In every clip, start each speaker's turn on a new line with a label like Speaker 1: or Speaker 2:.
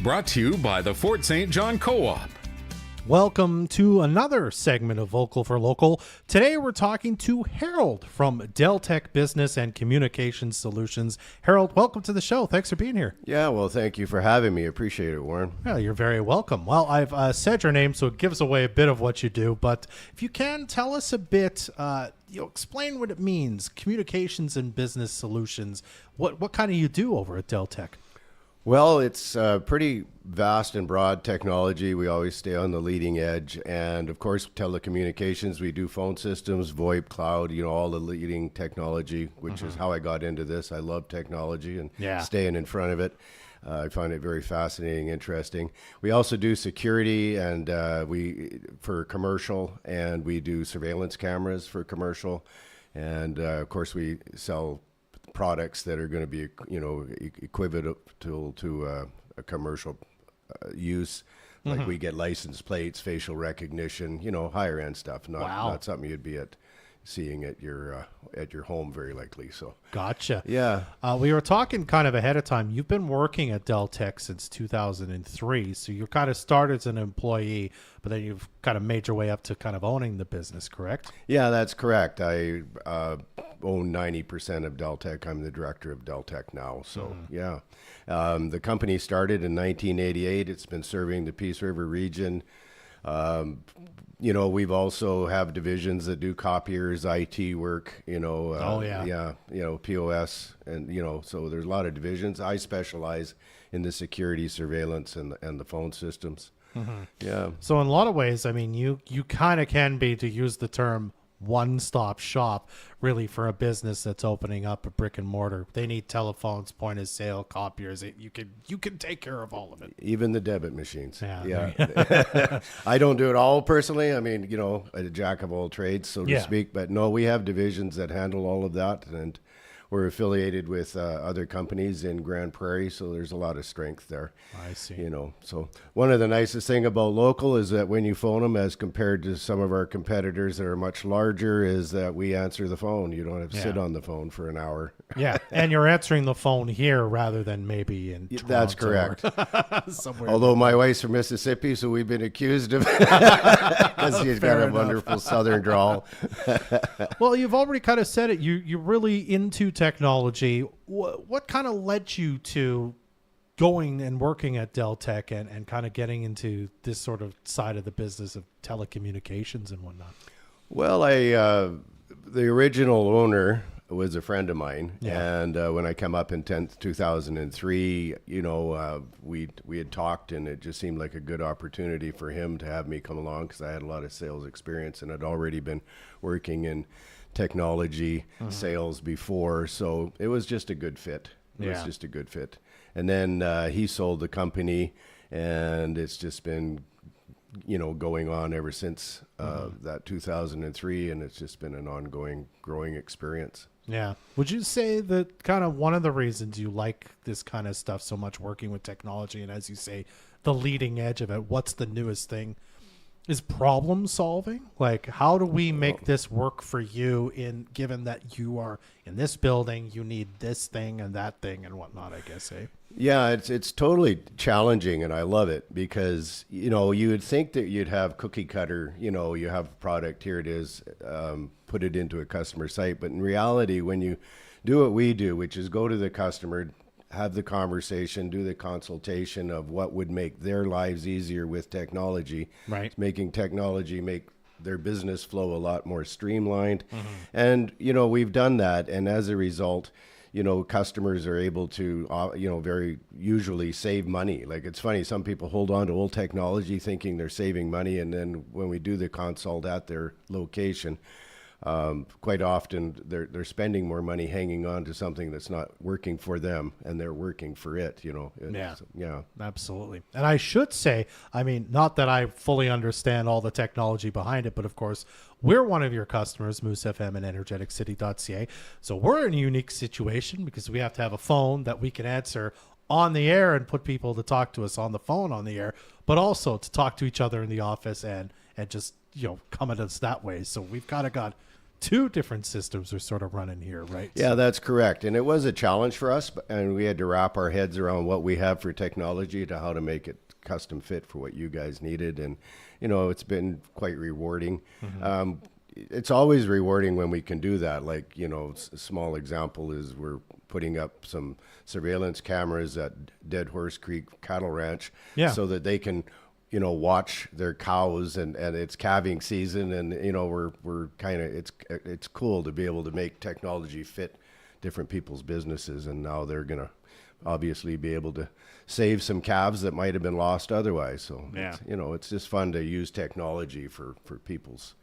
Speaker 1: brought to you by the Fort St. John Co-op.
Speaker 2: Welcome to another segment of Vocal for Local. Today we're talking to Harold from Deltek Business and Communications Solutions. Harold, welcome to the show. Thanks for being here.
Speaker 3: Yeah, well, thank you for having me. Appreciate it, Warren.
Speaker 2: Yeah, you're very welcome. Well, I've said your name, so it gives away a bit of what you do. But if you can, tell us a bit, explain what it means, communications and business solutions. What kind of you do over at Deltek?
Speaker 3: Well, it's pretty vast and broad technology. We always stay on the leading edge. And of course, telecommunications, we do phone systems, VoIP, cloud, all the leading technology, which is how I got into this. I love technology and staying in front of it. I find it very fascinating, interesting. We also do security and for commercial, and we do surveillance cameras for commercial. And of course, we sell products that are going to be, equivalent to a commercial use. Like we get license plates, facial recognition, higher end stuff. Not something you'd be seeing at your home very likely. So
Speaker 2: gotcha.
Speaker 3: Yeah.
Speaker 2: We were talking kind of ahead of time. You've been working at Deltek since 2003, so you kind of started as an employee, but then you've kind of made your way up to kind of owning the business, correct?
Speaker 3: Yeah, that's correct. I own 90% of Deltek. I'm the director of Deltek now. So yeah, the company started in 1988. It's been serving the Peace River region. We've also have divisions that do copiers, IT work, POS, and, so there's a lot of divisions. I specialize in the security, surveillance, and the phone systems. Yeah.
Speaker 2: So in a lot of ways, I mean, you kind of can be, to use the term, one-stop shop really for a business that's opening up a brick and mortar. They need telephones, point of sale, copiers. You can take care of all of it,
Speaker 3: even the debit machines.
Speaker 2: Yeah.
Speaker 3: I don't do it all personally. I mean, a jack of all trades, so to speak. But no, we have divisions that handle all of that, and we're affiliated with other companies in Grand Prairie, so there's a lot of strength there.
Speaker 2: I see.
Speaker 3: So one of the nicest thing about local is that when you phone them, as compared to some of our competitors that are much larger, is that we answer the phone. You don't have to sit on the phone for an hour.
Speaker 2: Yeah, and you're answering the phone here rather than maybe in Toronto.
Speaker 3: That's correct.
Speaker 2: Somewhere.
Speaker 3: Although my wife's from Mississippi, so we've been accused of because she's got a wonderful southern drawl.
Speaker 2: Well, you've already kind of said it. You're really into technology. What kind of led you to going and working at Deltek and kind of getting into this sort of side of the business of telecommunications and whatnot? Well,
Speaker 3: the original owner was a friend of mine, and when I come up in 2003, we had talked, and it just seemed like a good opportunity for him to have me come along because I had a lot of sales experience and had already been working in technology sales before, so it was just a good fit. It was just a good fit. And then he sold the company, and it's just been going on ever since that 2003, and it's just been an ongoing growing experience.
Speaker 2: Yeah. Would you say that kind of one of the reasons you like this kind of stuff so much, working with technology, and as you say, the leading edge of it, what's the newest thing, is problem solving? Like, how do we make this work for you, given that you are in this building, you need this thing and that thing and whatnot, I guess, eh?
Speaker 3: Yeah, it's totally challenging, and I love it because, you would think that you'd have cookie cutter, you have a product, here it is, put it into a customer site. But in reality, when you do what we do, which is go to the customer, have the conversation, do the consultation of what would make their lives easier with technology,
Speaker 2: right?
Speaker 3: Making technology make their business flow a lot more streamlined. And, we've done that. And as a result, customers are able to, very usually save money. Like, it's funny, some people hold on to old technology thinking they're saving money. And then when we do the consult at their location, quite often they're spending more money hanging on to something that's not working for them, and they're working for it,
Speaker 2: Yeah, absolutely. And I should say, I mean, not that I fully understand all the technology behind it, but of course, we're one of your customers, Moose FM and energeticcity.ca. So we're in a unique situation because we have to have a phone that we can answer on the air and put people to talk to us on the phone on the air, but also to talk to each other in the office and just, come at us that way. So we've kind of got two different systems are sort of running here, right?
Speaker 3: Yeah, that's correct. And it was a challenge for us, and we had to wrap our heads around what we have for technology to how to make it custom fit for what you guys needed. And, it's been quite rewarding. It's always rewarding when we can do that. Like, a small example is we're putting up some surveillance cameras at Dead Horse Creek Cattle Ranch so that they can watch their cows and it's calving season, and we're kind of it's cool to be able to make technology fit different people's businesses, and now they're gonna obviously be able to save some calves that might have been lost otherwise. So it's just fun to use technology for people's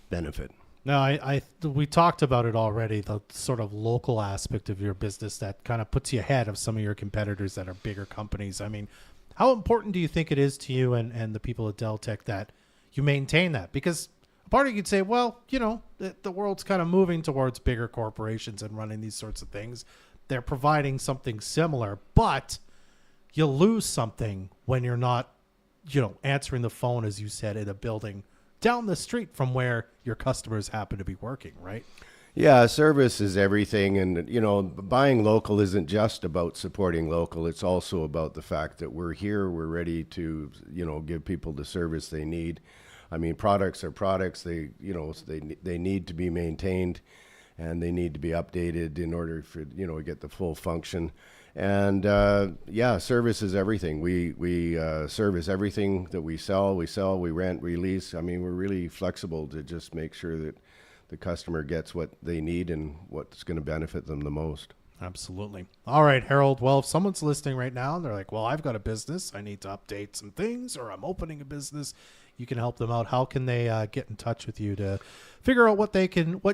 Speaker 3: benefit.
Speaker 2: No, we talked about it already, the sort of local aspect of your business that kind of puts you ahead of some of your competitors that are bigger companies. I mean, how important do you think it is to you and the people at Deltek that you maintain that? Because a part of you could say, well, the world's kind of moving towards bigger corporations and running these sorts of things. They're providing something similar, but you lose something when you're not, answering the phone, as you said, in a building down the street from where your customers happen to be working, right?
Speaker 3: Yeah, service is everything. And, buying local isn't just about supporting local. It's also about the fact that we're here, we're ready to, give people the service they need. I mean, products are products. They need to be maintained and they need to be updated in order for, to get the full function. And service is everything. We service everything that we sell, we rent, we lease. I mean, we're really flexible to just make sure that the customer gets what they need and what's going to benefit them the most.
Speaker 2: Absolutely. All right, Harold. Well, if someone's listening right now and they're like, well, I've got a business, I need to update some things, or I'm opening a business, you can help them out. How can they get in touch with you to figure out what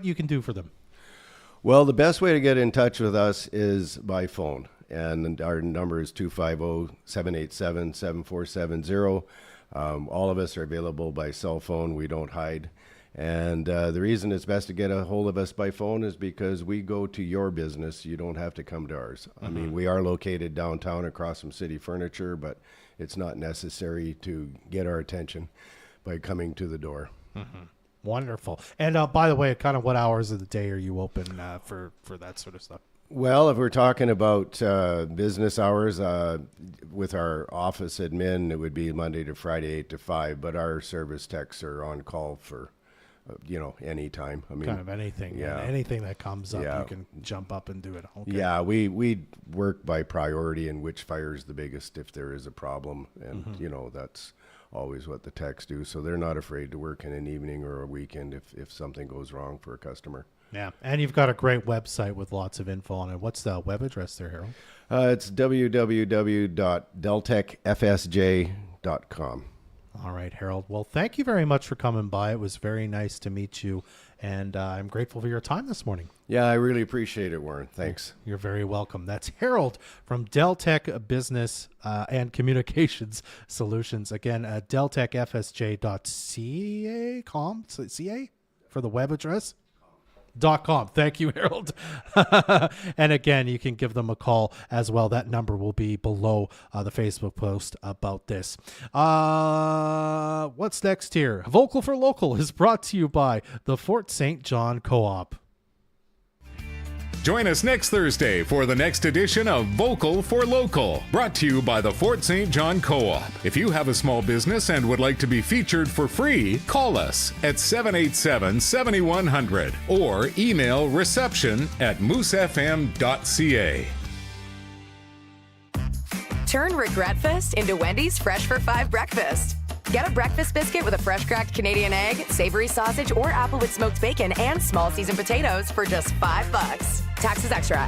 Speaker 2: you can do for them?
Speaker 3: Well, the best way to get in touch with us is by phone. And our number is 250-787-7470. All of us are available by cell phone. We don't hide. And the reason it's best to get a hold of us by phone is because we go to your business. You don't have to come to ours. I mean, we are located downtown across from City Furniture, but it's not necessary to get our attention by coming to the door.
Speaker 2: Wonderful. And by the way, kind of what hours of the day are you open for that sort of stuff?
Speaker 3: Well, if we're talking about business hours, with our office admin, it would be Monday to Friday, 8 to 5, but our service techs are on call for, any time. I mean,
Speaker 2: kind of anything.
Speaker 3: Yeah.
Speaker 2: Anything that comes up, you can jump up and do it. Okay.
Speaker 3: Yeah, we work by priority and which fire is the biggest if there is a problem. And, that's always what the techs do. So they're not afraid to work in an evening or a weekend if something goes wrong for a customer.
Speaker 2: Yeah, and you've got a great website with lots of info on it. What's the web address there, Harold?
Speaker 3: It's www.deltekfsj.com.
Speaker 2: All right, Harold. Well, thank you very much for coming by. It was very nice to meet you, and I'm grateful for your time this morning.
Speaker 3: Yeah, I really appreciate it, Warren. Thanks.
Speaker 2: You're very welcome. That's Harold from Deltek Business and Communications Solutions. Again, deltekfsj.ca for the web address. .com. Thank you, Harold. And again, you can give them a call as well. That number will be below the Facebook post about this. What's next here? Vocal for Local is brought to you by the Fort St. John Co-op.
Speaker 1: Join us next Thursday for the next edition of Vocal for Local, brought to you by the Fort St. John Co-op. If you have a small business and would like to be featured for free, call us at 787-7100 or email reception@moosefm.ca.
Speaker 4: Turn Regretfest into Wendy's Fresh for 5 breakfast. Get a breakfast biscuit with a fresh cracked Canadian egg, savory sausage, or apple with smoked bacon and small seasoned potatoes for just $5. Taxes extra.